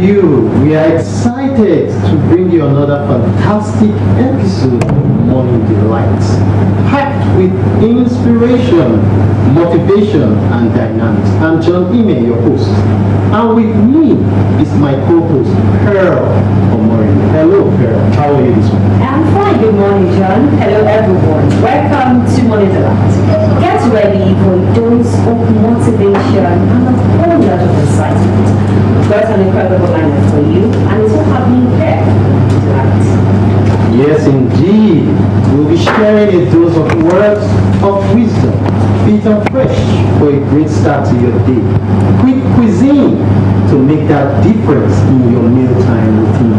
you? We are excited to bring you another fantastic episode of Morning Delights, packed with inspiration, motivation, and dynamics. I'm John Ime, your host, and with me is my co-host, Pearl Omori. Hello, Pearl. How are you this morning? I'm fine. Good morning, John. Hello, everyone. Welcome to Morning Delights. Get ready for a dose of motivation and a whole lot of excitement. We've got an incredible lineup for you, and it's all happening here tonight. Yes, indeed. We'll be sharing a dose of words of wisdom, fit and fresh for a great start to your day. Quick cuisine to make that difference in your mealtime routine.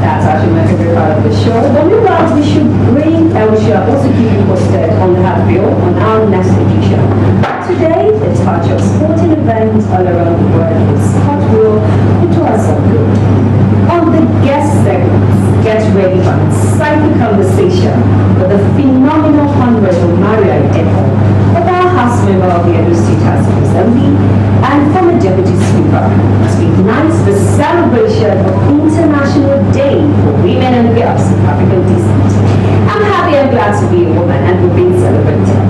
That's actually my favorite part of the show. But meanwhile, we should also keep you posted on the hard bill on our next edition. Today, a touch of sporting events all around the world with Scott will do us some good. On the guest segments, get ready for an exciting conversation with the phenomenal Honorable Maria Echo, former House member of the Edo State House of Assembly and former Deputy Speaker, as we ignite the celebration of International Day for Women and Girls of African Descent. I'm happy and glad to be a woman and we're being celebrated.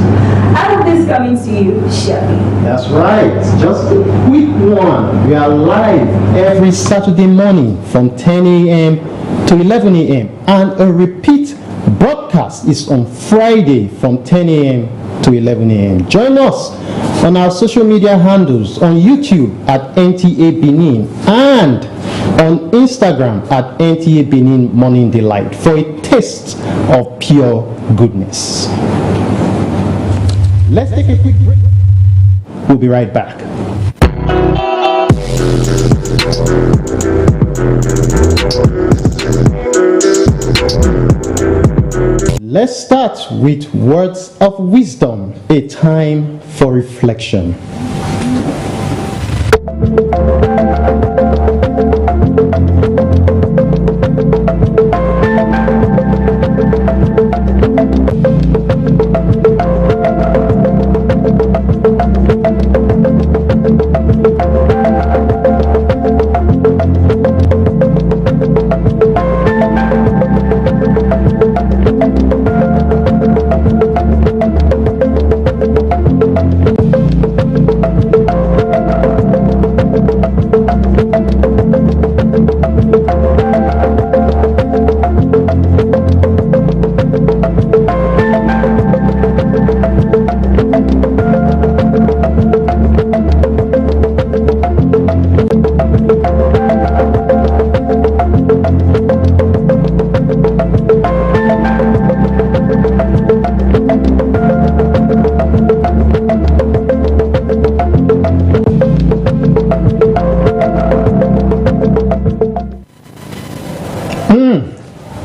All of this coming to you, Shelly. That's right. Just a quick one. We are live every Saturday morning from 10 a.m. to 11 a.m. and a repeat broadcast is on Friday from 10 a.m. to 11 a.m. Join us on our social media handles on YouTube at NTA Benin and on Instagram at NTA Benin Morning Delight for a taste of pure goodness. Let's take a quick break. We'll be right back. Let's start with words of wisdom, a time for reflection.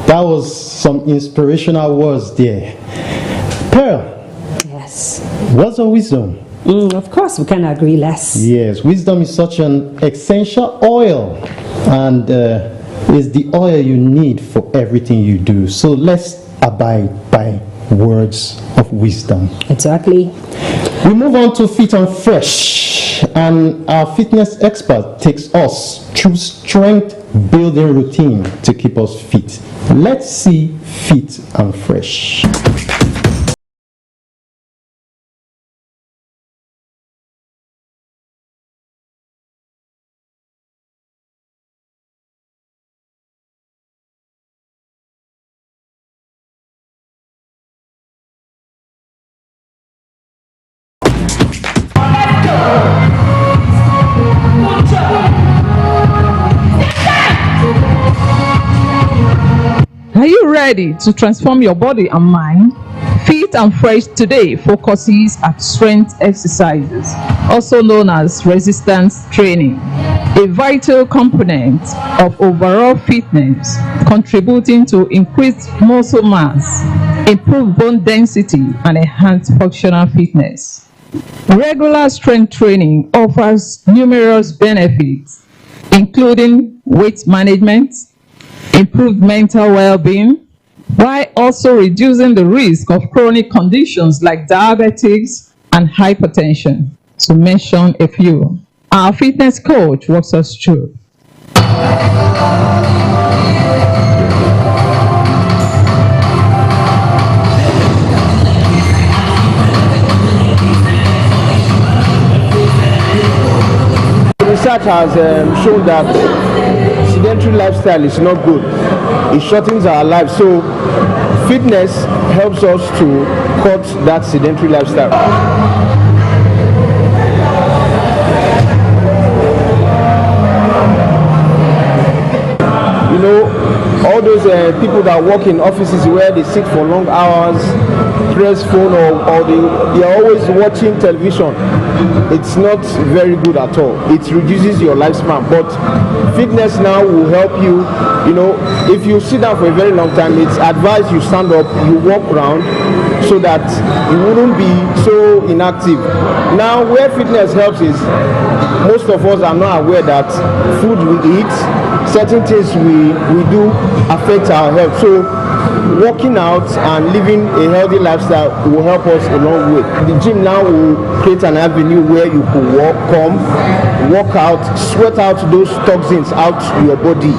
That was some inspirational words there. Pearl. Yes. What's of wisdom? Of course, we can agree less. Yes, wisdom is such an essential oil and is the oil you need for everything you do. So let's abide by words of wisdom. Exactly. We move on to Fit and Fresh, and our fitness expert takes us through strength building routine to keep us fit. Let's see Fit and Fresh. Are you ready to transform your body and mind? Fit and Fresh today focuses at strength exercises, also known as resistance training, a vital component of overall fitness, contributing to increased muscle mass, improved bone density, and enhanced functional fitness. Regular strength training offers numerous benefits, including weight management, improved mental well-being, while also reducing the risk of chronic conditions like diabetes and hypertension, to mention a few. Our fitness coach walks us through. Research has shown that sedentary lifestyle is not good. It shortens our lives. So fitness helps us to cut that sedentary lifestyle. You know, all those people that work in offices where they sit for long hours, press phone, or they are always watching television. It's not very good at all. It reduces your lifespan. But fitness now will help you. You know, if you sit down for a very long time, it's advised you stand up, you walk around, so that you wouldn't be so inactive. Now, where fitness helps is most of us are not aware that food we eat, certain things we do affect our health. So working out and living a healthy lifestyle will help us a long way. The gym now will create an avenue where you could walk out, sweat out those toxins out your body.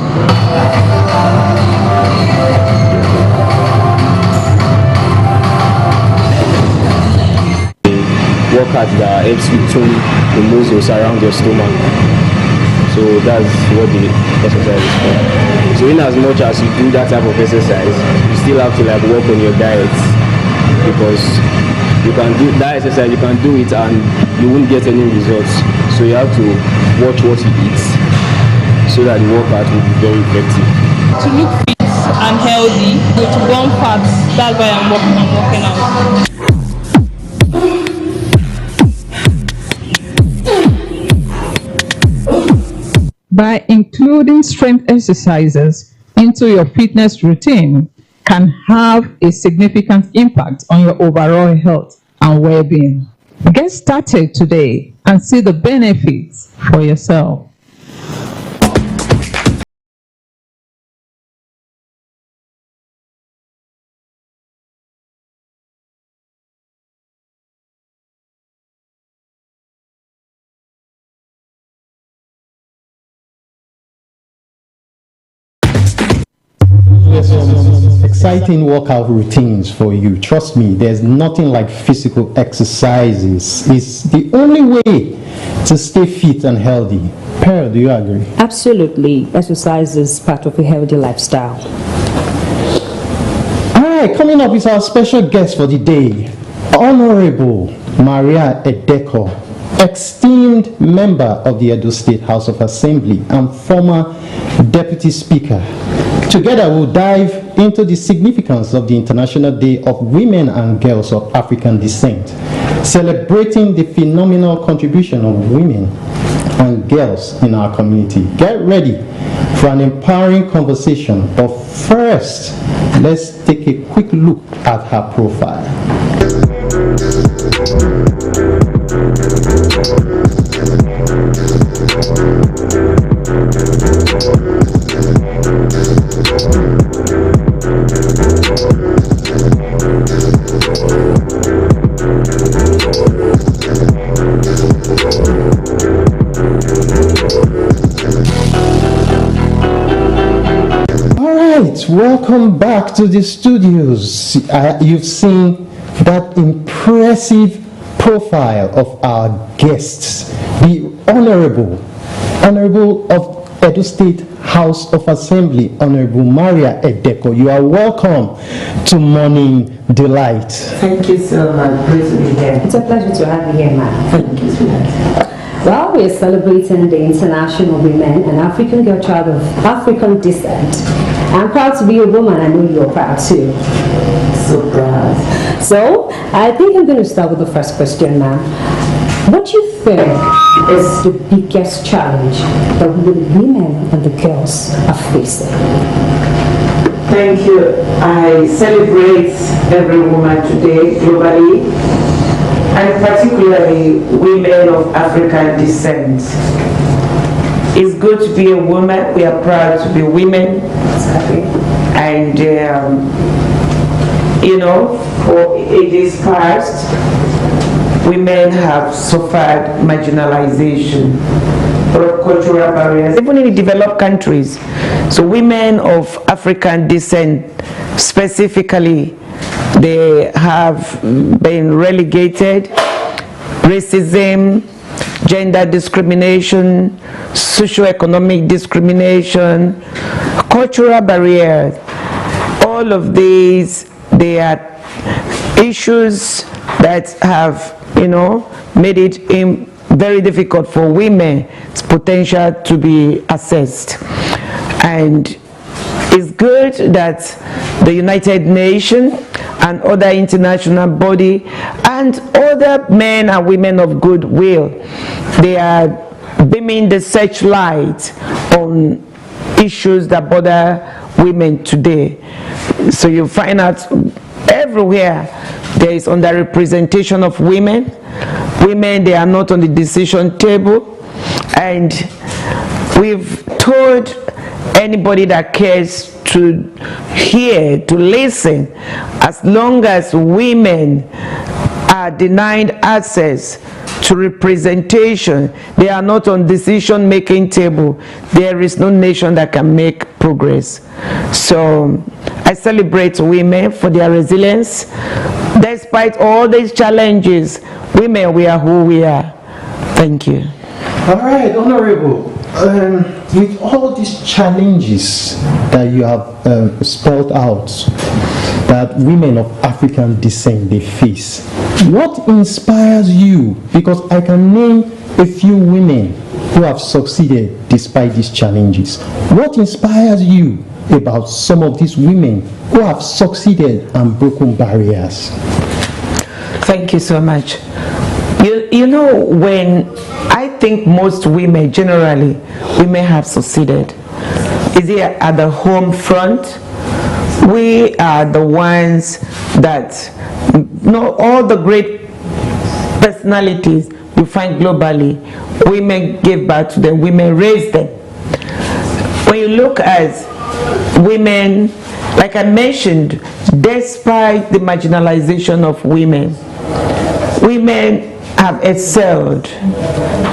Workout that helps you tone the muscles around your stomach. So that's what the exercise is for. So in as much as you do that type of exercise, you still have to like work on your diet, because you can do that exercise, you can do it and you won't get any results. So you have to watch what you eat so that the workout will be very effective. To look fit and healthy, to burn fat, that's why I'm working out. By including strength exercises into your fitness routine can have a significant impact on your overall health and well-being. Get started today and see the benefits for yourself. Some exciting workout routines for you. Trust me, there's nothing like physical exercises. It's the only way to stay fit and healthy. Pearl, do you agree? Absolutely. Exercise is part of a healthy lifestyle. All right, coming up is our special guest for the day, Honorable Maria Edeko, esteemed member of the Edo State House of Assembly and former Deputy Speaker. Together we'll dive into the significance of the International Day of Women and Girls of African Descent, celebrating the phenomenal contribution of women and girls in our community. Get ready for an empowering conversation, but first, let's take a quick look at her profile. Welcome back to the studios. You've seen that impressive profile of our guests, the Honorable of Edo State House of Assembly, Honorable Maria Edeko. You are welcome to Morning Delight. Thank you so much. Great to be here. It's a pleasure to have you here, ma'am. Thank you so much. Well, we are celebrating the International Women and African Girl Child of African Descent. I'm proud to be a woman. I know you're proud too. So proud. So, I think I'm going to start with the first question, ma'am. What do you think is the biggest challenge that the women and the girls are facing? Thank you. I celebrate every woman today globally, and particularly women of African descent. It's good to be a woman. We are proud to be women. And, you know, for ages past, women have suffered marginalization or cultural barriers, even in the developed countries. So women of African descent specifically, they have been relegated. Racism, gender discrimination, socioeconomic discrimination, cultural barriers, all of these, they are issues that have, made it very difficult for women's potential to be assessed. And it's good that the United Nations and other international body and other men and women of goodwill, they are beaming the searchlight on issues that bother women today. So you find out everywhere there is underrepresentation of women. Women, they are not on the decision table. And we've told anybody that cares to hear, to listen, as long as women are denied access to representation, they are not on decision-making table, there is no nation that can make progress. So I celebrate women for their resilience. Despite all these challenges, women, we are who we are. Thank you. All right, Honorable. With all these challenges that you have spelled out, that women of African descent they face, what inspires you? Because I can name a few women who have succeeded despite these challenges. What inspires you about some of these women who have succeeded and broken barriers? Thank you so much. You know, when I think most women, generally, women have succeeded, is it at the home front? We are the ones that, all the great personalities you find globally, women gave birth to them, women raised them. When you look at women, like I mentioned, despite the marginalization of women, women have excelled.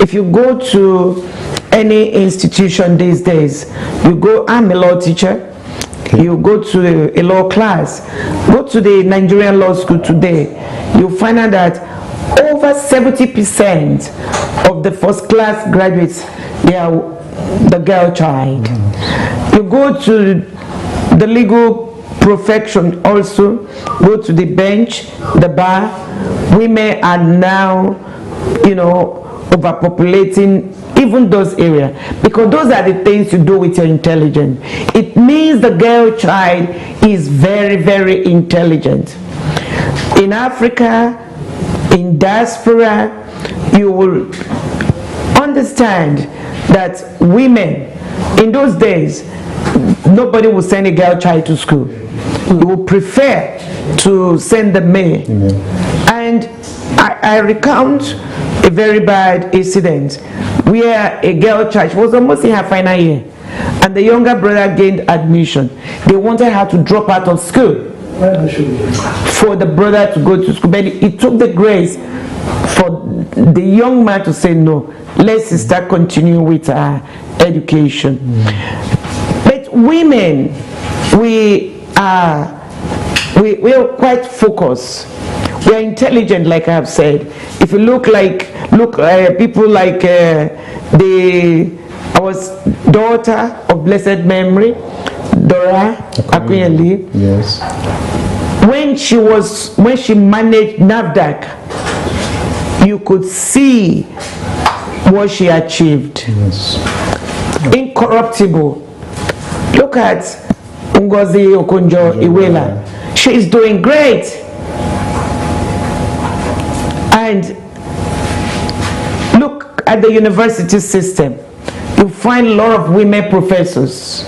If you go to any institution these days, you go, I'm a law teacher, you go to a law class, go to the Nigerian law school today, you find out that over 70% of the first class graduates, they are the girl child. You go to the legal profession also, go to the bench, the bar, women are now, overpopulating even those areas, because those are the things you do with your intelligence. It means the girl child is very, very intelligent. In Africa, in diaspora, you will understand that women, in those days, nobody would send a girl child to school. You would prefer to send the male. And I recount a very bad incident where a girl child was almost in her final year, and the younger brother gained admission. They wanted her to drop out of school for the brother to go to school, but it took the grace for the young man to say, no, let sister continue with her education. But women, we are quite focused. We are intelligent, like I have said. If you look people like our daughter of blessed memory, Dora Akunyili. Yes. When she managed NAFDAC, you could see what she achieved. Yes. Incorruptible. Look at Ngozi Okonjo-Iweala. She is doing great. And look at the university system. You find a lot of women professors.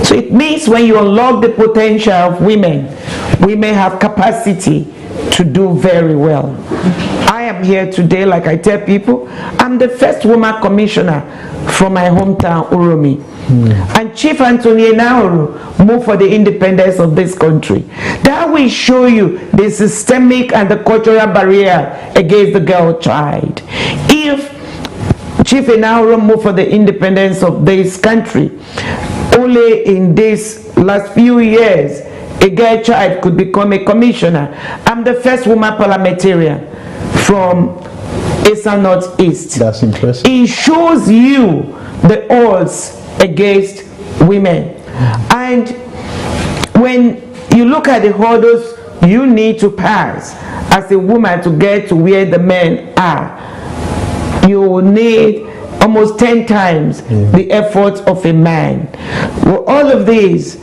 So it means when you unlock the potential of women, women have capacity to do very well. I am here today, like I tell people, I'm the first woman commissioner from my hometown, Uromi. And Chief Anthony Enahoro moved for the independence of this country. That will show you the systemic and the cultural barrier against the girl child. If Chief Enahoro moved for the independence of this country, only in these last few years, a girl child could become a commissioner. I'm the first woman parliamentarian from East and Northeast. That's impressive. It shows you the odds against women. And when you look at the hurdles you need to pass as a woman to get to where the men are, you will need almost 10 times the effort of a man. Well, all of these,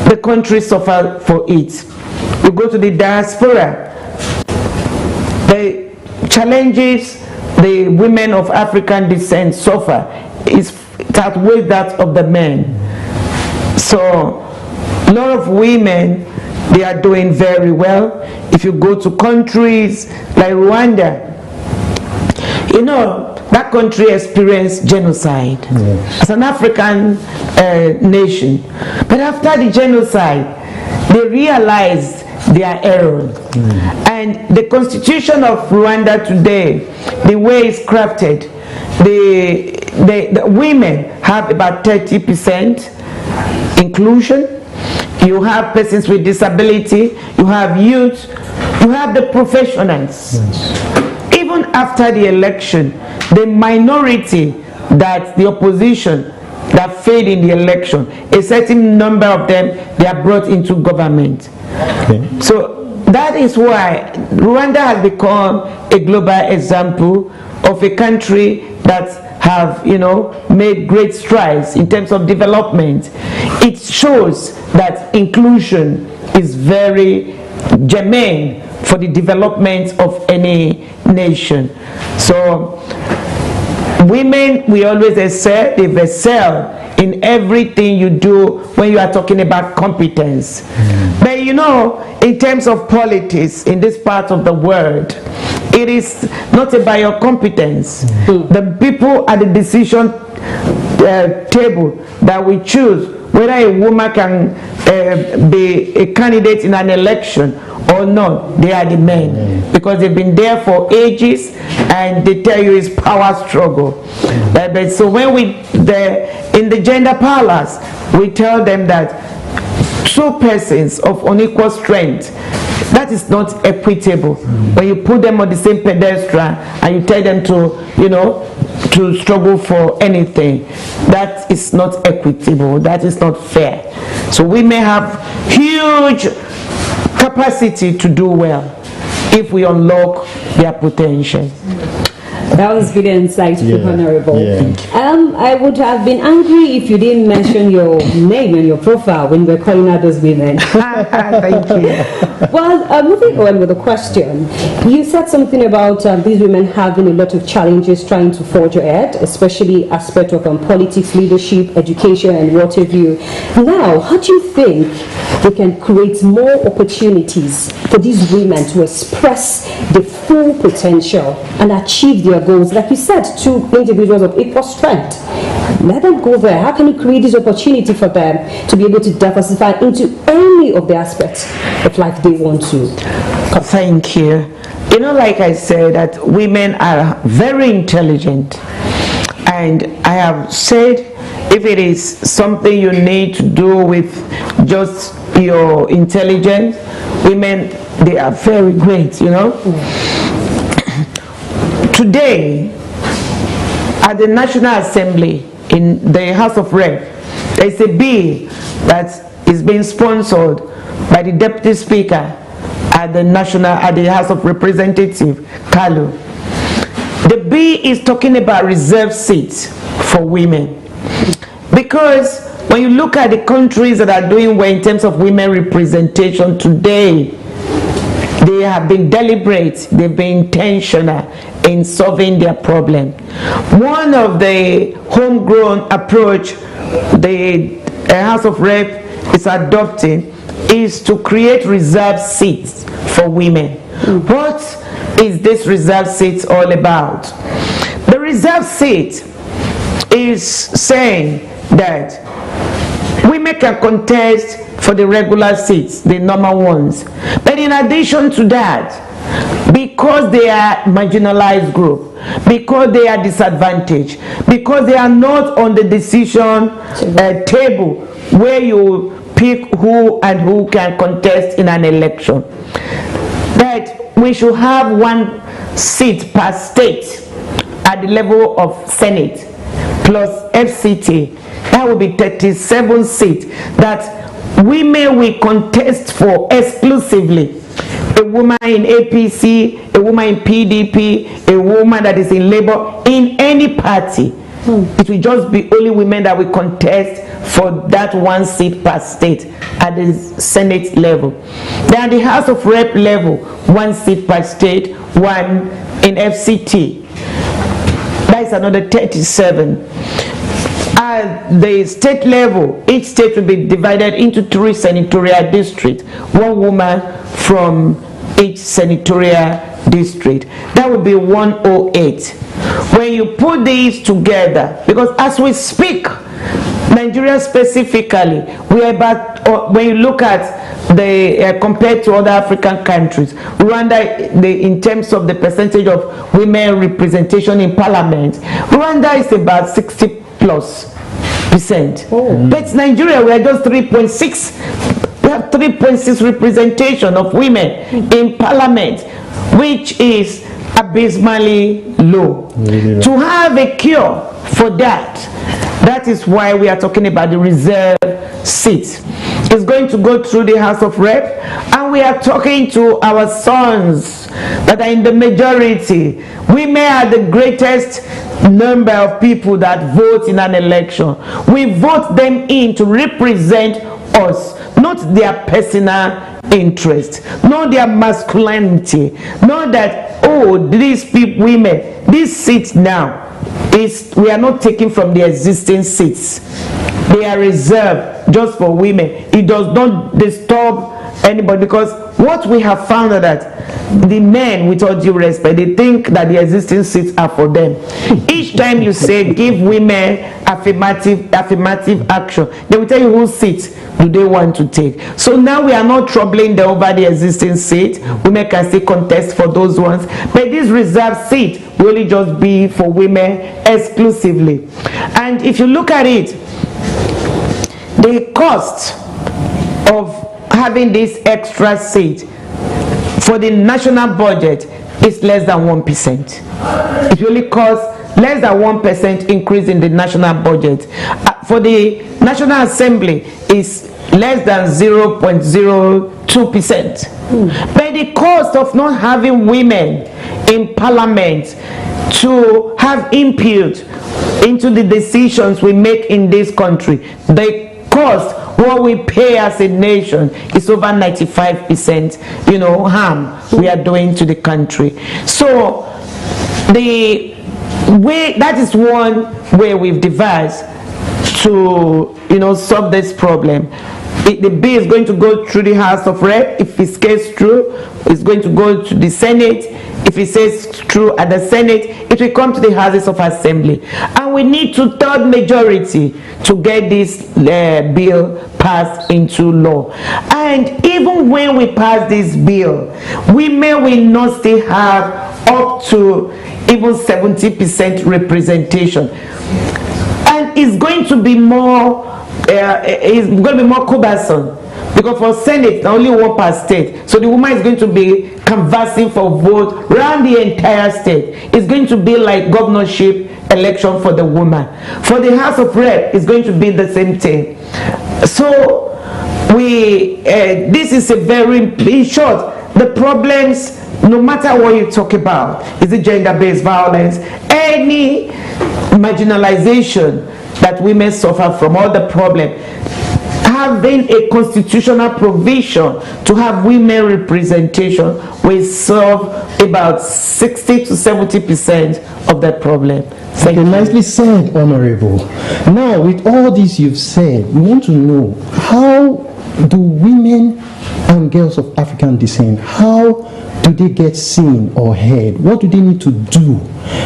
the country suffer for it. You go to the diaspora, the challenges the women of African descent suffer is outweigh that of the men. So a lot of women, they are doing very well. If you go to countries like Rwanda, you know, that country experienced genocide. As an African nation. But after the genocide, they realized their error. And the constitution of Rwanda today, the way it's crafted, the women have about 30% inclusion. You have persons with disability, you have youth, you have the professionals. Even after the election, the minority that the opposition that failed in the election, a certain number of them, they are brought into government. So that is why Rwanda has become a global example of a country that have, you know, made great strides in terms of development. It shows that inclusion is very germane for the development of any nation. So women, we always excel, they excel in everything you do when you are talking about competence. But you know, in terms of politics in this part of the world, it is not about your competence. The people at the decision table that we choose whether a woman can be a candidate in an election or not, they are the men, because they've been there for ages and they tell you it's power struggle. But so when we in the gender palace, we tell them that two persons of unequal strength, that is not equitable. When you put them on the same pedestal and you tell them to, you know, to struggle for anything, that is not equitable, that is not fair. So we may have huge capacity to do well if we unlock their potential. That was really insightful, Honorable. I would have been angry if you didn't mention your name and your profile when we're calling out those women. Thank you. Well, moving on with the question, you said something about these women having a lot of challenges trying to forge ahead, especially aspect of politics, leadership, education, and what have you. Now, how do you think we can create more opportunities for these women to express the full potential and achieve their goals? Like you said, two individuals of equal strength. Let them go there. How can you create this opportunity for them to be able to diversify into any of the aspects of life they want to? Thank you. You know, like I said, that women are very intelligent. And I have said, if it is something you need to do with just your intelligence, women, they are very great, you know. Today, at the National Assembly, in the House of Rep, there is a bill that is being sponsored by the Deputy Speaker at the House of Representatives, Kalu. The bill is talking about reserved seats for women. Because when you look at the countries that are doing well in terms of women representation today, they have been deliberate, they've been intentional in solving their problem. One of the homegrown approach the House of Rep is adopting is to create reserved seats for women. What is this reserve seat all about? The reserve seat is saying that women can contest for the regular seats, the normal ones. But in addition to that, because they are marginalized group, because they are disadvantaged, because they are not on the decision table where you pick who and who can contest in an election, that we should have 1 seat per state at the level of Senate plus FCT. That will be 37 seats that women will contest for exclusively. A woman in APC, a woman in PDP, a woman that is in Labour, in any party. It will just be only women that will contest for that 1 seat per state at the Senate level. Then at the House of Rep level, 1 seat per state, 1 in FCT. That is another 37. At the state level, each state will be divided into 3 senatorial districts, 1 woman from each senatorial district. That would be 108. When you put these together, because as we speak, Nigeria specifically, we are about, when you look at the compared to other African countries, Rwanda, in terms of the percentage of women representation in parliament, Rwanda is about 60+%. But Nigeria, we are just 3.6. We have 3.6 representation of women in parliament, which is abysmally low. To have a cure for that, that is why we are talking about the reserve seat. It's going to go through the House of Rep, and we are talking to our sons that are in the majority. Women are the greatest number of people that vote in an election. We vote them in to represent us, not their personal interest, not their masculinity, not that, oh, these people, women, these seats now, we are not taking from the existing seats. They are reserved just for women. It does not disturb anybody, because what we have found is that the men, with all due respect, they think that the existing seats are for them. Each time you say give women affirmative action, they will tell you whose seats do they want to take. So now we are not troubling them over the existing seat. Women can still contest for those ones, but this reserve seat will only just be for women exclusively. And if you look at it, the cost of having this extra seat for the national budget is less than 1%. It really costs less than 1% increase in the national budget. For the National Assembly is less than 0.02%. But the cost of not having women in parliament to have input into the decisions we make in this country, the cost, what we pay as a nation, is over 95%, harm we are doing to the country. So the way, that is one way we've devised to solve this problem. The bill is going to go through the House of Rep. If it gets through, it's going to go to the Senate. If it says through at the Senate, it will come to the Houses of Assembly. And we need 2/3 majority to get this bill passed into law. And even when we pass this bill, women will not still have up to even 70% representation. And it's going to be more cumbersome, because for Senate, only 1 per state. So the woman is going to be canvassing for vote around the entire state. It's going to be like governorship election for the woman. For the House of Rep, it's going to be the same thing. So this is a very, in short, the problems, no matter what you talk about, is it gender-based violence, any marginalization that women suffer from, all the problem, having a constitutional provision to have women representation will solve about 60 to 70% of that problem. Thank you. Nicely said, Honorable. Now, with all this you've said, we want to know, how do women and girls of African descent, how do they get seen or heard? What do they need to do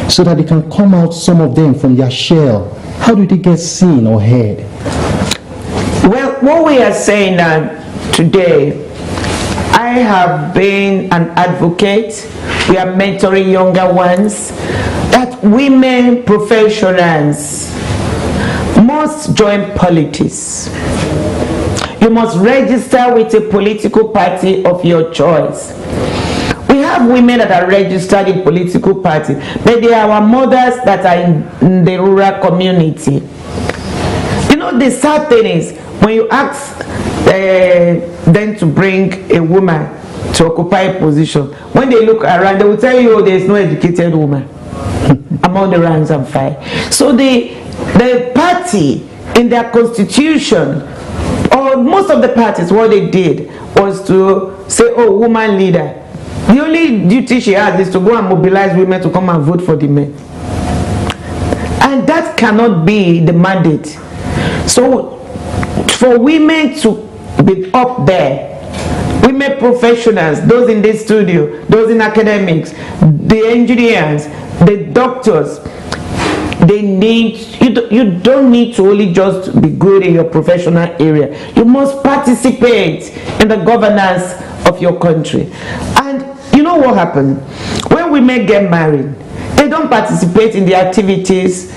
so that they can come out, some of them, from their shell? How do they get seen or heard? Well, what we are saying today, I have been an advocate. We are mentoring younger ones, that women professionals must join politics. You must register with a political party of your choice. We have women that are registered in political parties, but they are our mothers that are in the rural community. You know, the sad thing is, when you ask them to bring a woman to occupy a position, when they look around, they will tell you, oh, there is no educated woman among the ranks and file. So the party in their constitution, or most of the parties, what they did was to say, oh, woman leader. The only duty she has is to go and mobilize women to come and vote for the men. And that cannot be the mandate. So for women to be up there, women professionals, those in this studio, those in academics, the engineers, the doctors, they need, you don't need to only just be good in your professional area. You must participate in the governance of your country. And you know what happened? When women get married, they don't participate in the activities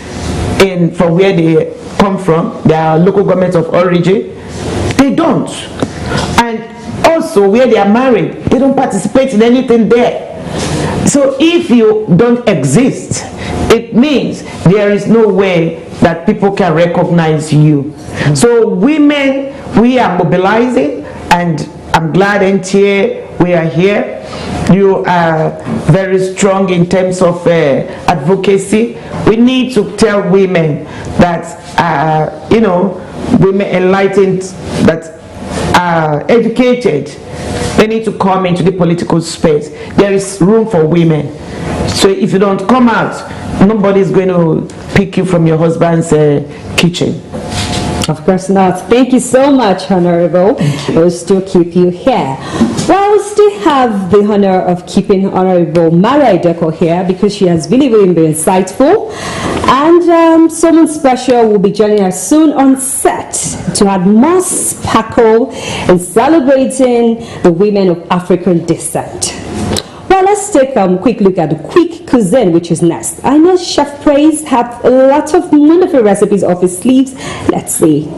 from where they come from, their local government of origin. They don't. And also where they are married, they don't participate in anything there. So if you don't exist, it means there is no way that people can recognize you. So women, we are mobilizing, and I'm glad NTA, we are here. You are very strong in terms of advocacy. We need to tell women that, you know, women enlightened, that are educated, they need to come into the political space. There is room for women. So if you don't come out, nobody is going to pick you from your husband's kitchen. Of course not. Thank you so much, Honorable. We'll still keep you here. Well, we still have the honor of keeping Honorable Mara Ideko here because she has really been insightful. And someone special will be joining us soon on set to add more sparkle in celebrating the women of African descent. Well, let's take a quick look at the quick cuisine, which is next. I know Chef Praise have a lot of wonderful recipes up his sleeves. Let's see.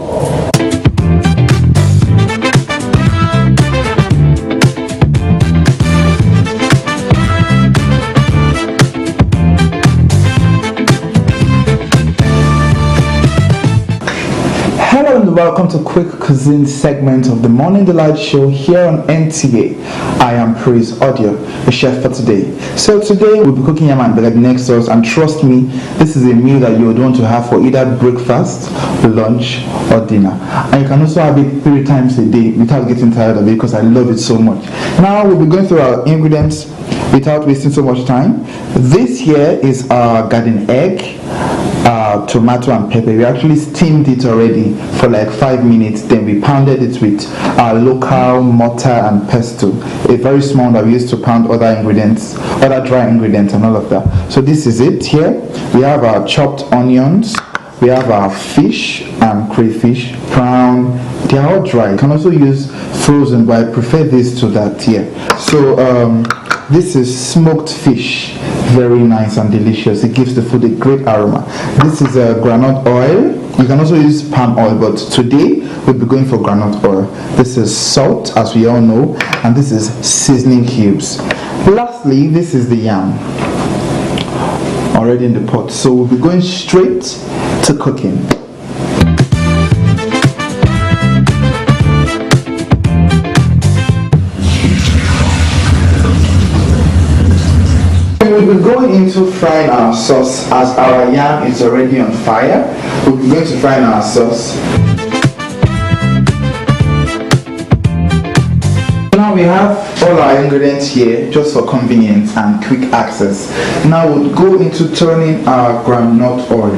Hello and welcome to Quick Cuisine segment of the Morning Delight Show here on NTA. I am Praise Audio, the chef for today. So today we'll be cooking yam and beled next sauce, and trust me, this is a meal that you would want to have for either breakfast, lunch or dinner. And you can also have it 3 times a day without getting tired of it because I love it so much. Now we'll be going through our ingredients without wasting so much time. This here is our garden egg, tomato and pepper. We actually steamed it already for like 5 minutes, then we pounded it with our local mortar and pestle, a very small one that we used to pound other ingredients, other dry ingredients and all of that. So this is it here. We have our chopped onions, we have our fish and crayfish, prawn. They are all dry. You can also use frozen, but I prefer this to that here. So this is smoked fish, very nice and delicious. It gives the food a great aroma. This is groundnut oil. You can also use palm oil, but today we'll be going for groundnut oil. This is salt, as we all know, and this is seasoning cubes. Lastly, this is the yam, already in the pot. So we'll be going straight to cooking. We'll be going into frying our sauce as our yam is already on fire. We'll be going to fry our sauce. Now we have all our ingredients here just for convenience and quick access. Now we'll go into turning our groundnut oil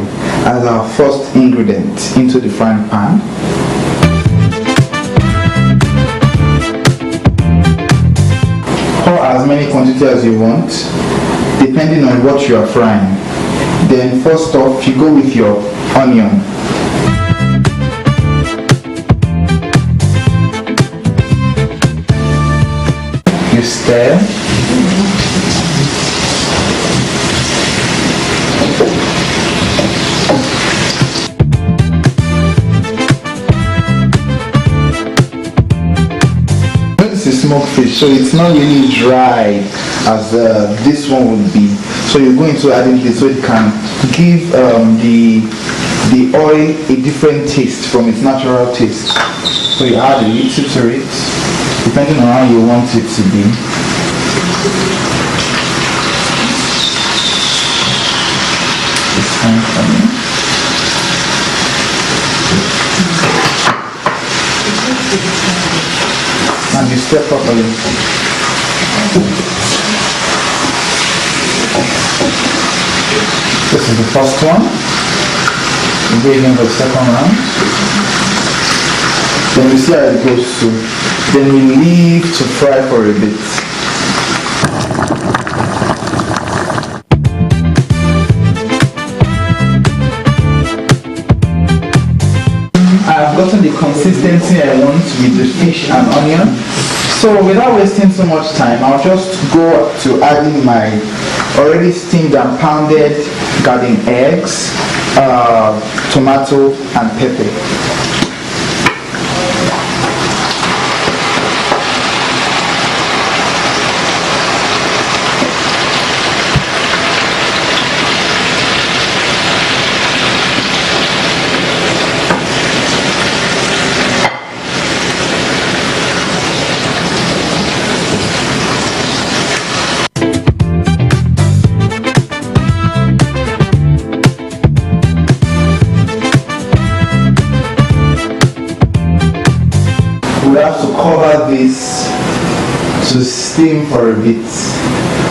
as our first ingredient into the frying pan. quantity as you want, depending on what you are frying. Then first off, you go with your onion. You stir. This is smoked fish, so it's not really dry as this one would be. So you're going to add it so it can give the oil a different taste from its natural taste. So you add a little to it, depending on how you want it to be. It's fine for me. And you stir properly. This is the first one. We go again for the second round. Then we see how it goes through. Then we leave to fry for a bit. I've gotten the consistency I want with the fish and onion. So without wasting so much time, I'll just go to adding my already steamed and pounded garden eggs, tomato and pepper. We have to cover this to steam for a bit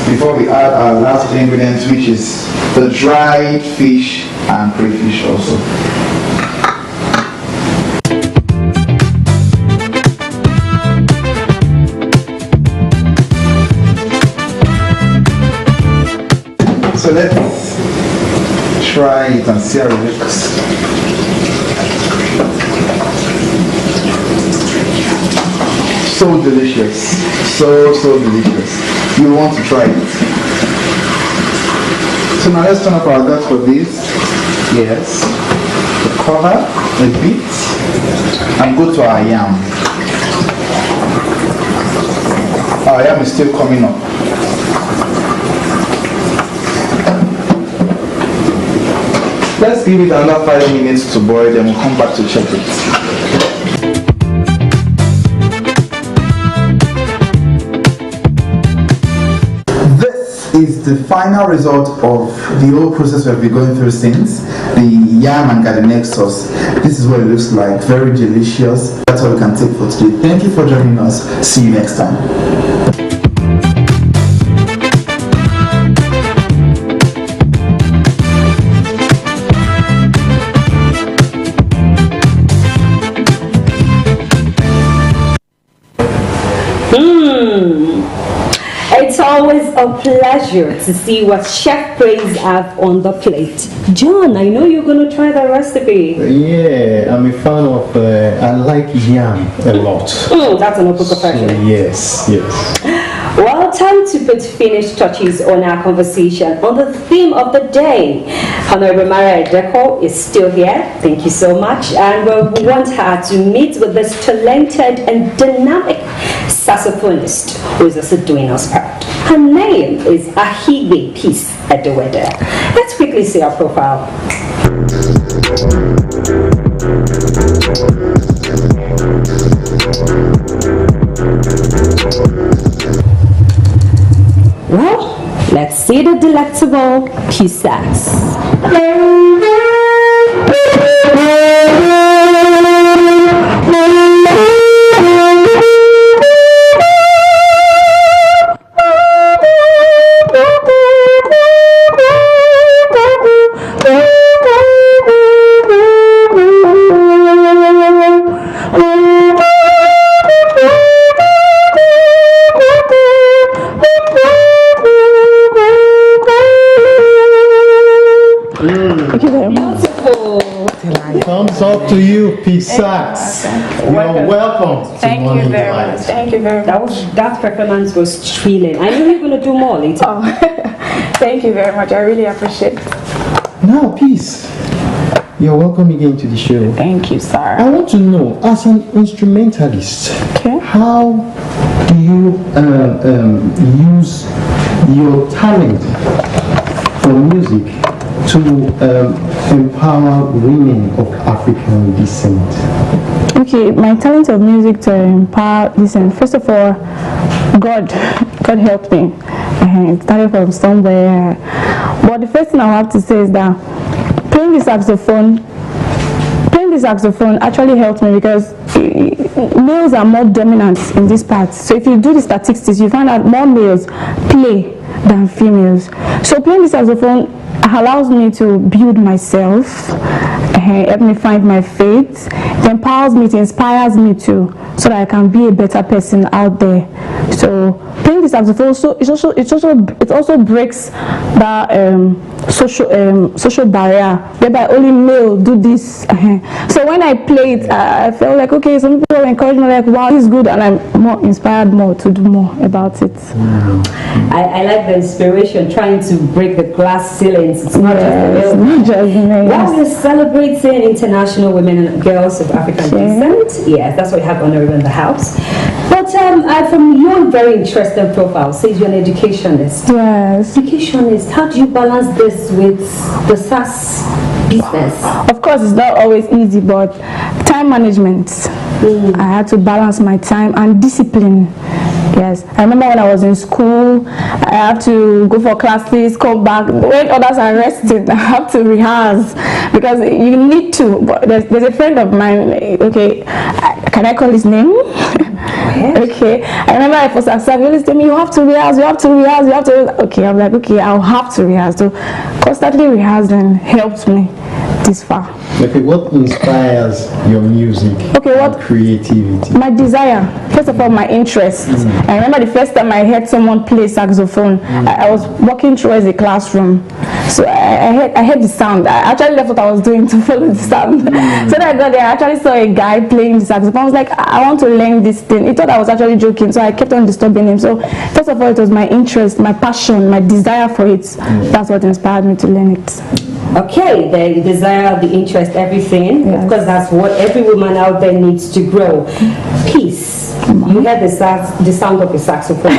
before we add our last ingredient, which is the dried fish and crayfish also. So let's try it and see how it looks. So delicious, so delicious. You want to try it. So now let's turn up our gas for this. Yes. The cover a bit and go to our yam. Our yam is still coming up. Let's give it another 5 minutes to boil, then we'll come back to check it. Is the final result of the whole process we've been going through since, the yam and garden egg sauce. This is what it looks like, very delicious. That's all we can take for today. Thank you for joining us. See you next time. It's always a pleasure to see what Chef Praise have on the plate. John, I know you're going to try the recipe. Yeah, I'm a fan of, I like yam a lot. That's an open confession. So, yes. Well, time to put finished touches on our conversation on the theme of the day. Honorable Maria Edeko is still here. Thank you so much. And we want her to meet with this talented and dynamic saxophonist who is also doing us proud. Her name is Ahigbe Peace Edewede. Let's quickly see her profile. Well, let's see the delectable Peace Sax. you, Peace Sax. You're welcome. To Thank you Morning very Delight. much. Thank you very much. That performance was thrilling. I know you're going to do more later. Oh, thank you very much. I really appreciate it. Now, Peace, you're welcome again to the show. Thank you, sir. I want to know, as an instrumentalist, Okay. how do you use your talent for music to empower women of African descent? Okay, my talent of music to empower, listen, first of all, God helped me. It started from somewhere. But the first thing I have to say is that playing the saxophone actually helped me because males are more dominant in this part. So if you do the statistics, you find out more males play than females. So playing the saxophone allows me to build myself, help me find my faith. It empowers me, it inspires me too, so that I can be a better person out there. So playing the saxophone, it also breaks that social barrier whereby only male do this. So when I play it, I felt like, okay, some people encourage me like, wow, this is good, and I'm more inspired to do more about it. I like the inspiration, trying to break the glass ceilings. It's not Not just males. While we're celebrating International Women and Girls of African Descent, yes, that's what we have honorable in the house. But from your very interesting profile, says you're an educationist. Yes. Educationist, how do you balance this with the SAS business? Of course, it's not always easy, but time management. I had to balance my time and discipline. Yes, I remember when I was in school, I have to go for classes, come back. When others are resting, I have to rehearse because you need to. But there's a friend of mine. Okay, can I call his name? Okay, I remember I was at he always tell me, you have to rehearse, you have to rehearse, you have to. Okay, I'm like, okay, I'll have to rehearse. So constantly rehearsing helped me this far. Okay, what inspires your music? Okay, what creativity? My desire. First of all, my interest. I remember the first time I heard someone play saxophone. I was walking towards the classroom, so I heard the sound. I actually left what I was doing to follow the sound. So when I got there, I actually saw a guy playing the saxophone. I was like, I want to learn this thing. He thought I was actually joking, so I kept on disturbing him. So first of all, it was my interest, my passion, my desire for it. That's what inspired me to learn it. Okay, the desire, the interest, everything. Yes. Of course, that's what every woman out there needs to grow. Peace. You heard the sound of the saxophone.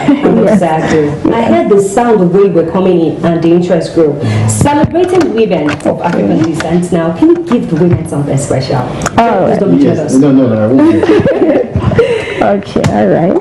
Exactly. I heard the sound of where we're coming in and the interest grew. Celebrating women of African descent now, can you give the women something special? Oh, Yes. No, I won't. okay, all right.